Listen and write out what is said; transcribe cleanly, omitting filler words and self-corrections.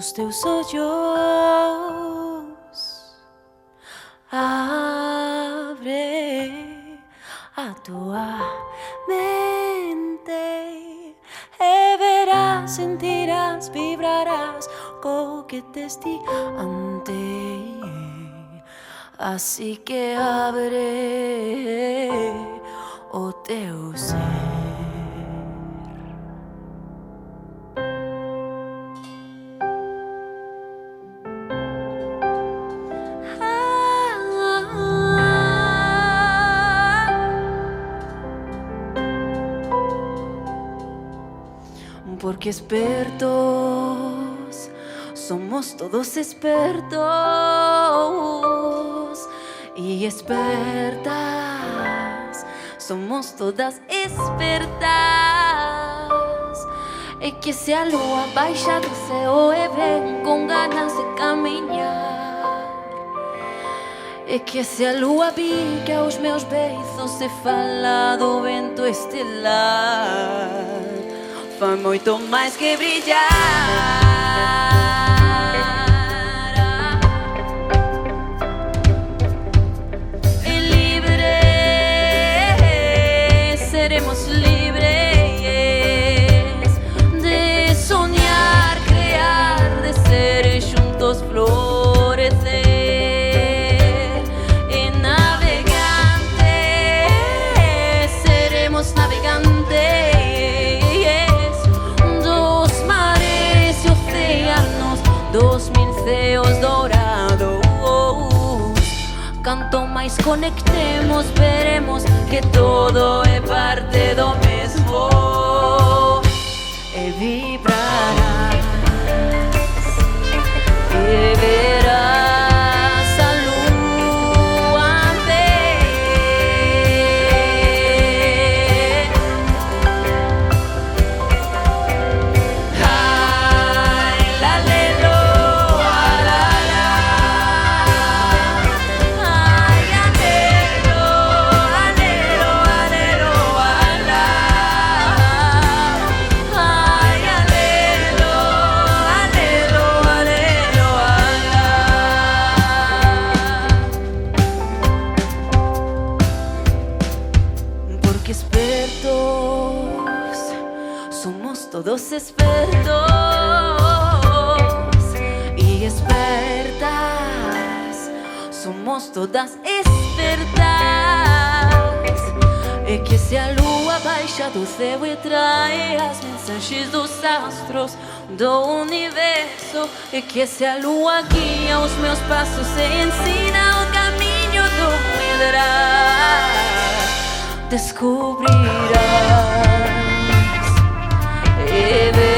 os teus olhos. Abre a tua mente e verás, sentirás, vibrarás com o que te esti ante. Assim que abre o teu ser. Porque expertos somos todos expertos y expertas somos todas expertas. É que se a lua baixa do céu e vem com ganas de caminhar. É que se a lua pica os meus beijos e fala do vento estelar, faz muito mais que brilhar. E livres, seremos livres de sonhar, criar, de ser juntos florescer. E navegantes, seremos navegantes. Dos mil ceos dourados. Canto mais conectemos, veremos que todo é parte do mesmo. E vibrarás e verás a lua ver. Ai, la, lelo. Expertos, somos todos expertos y expertas, somos todas expertas. É que se a lua baixa do céu e trai as mensagens dos astros do universo, é que se a lua guia os meus passos e ensina o caminho do descobrirás e verás.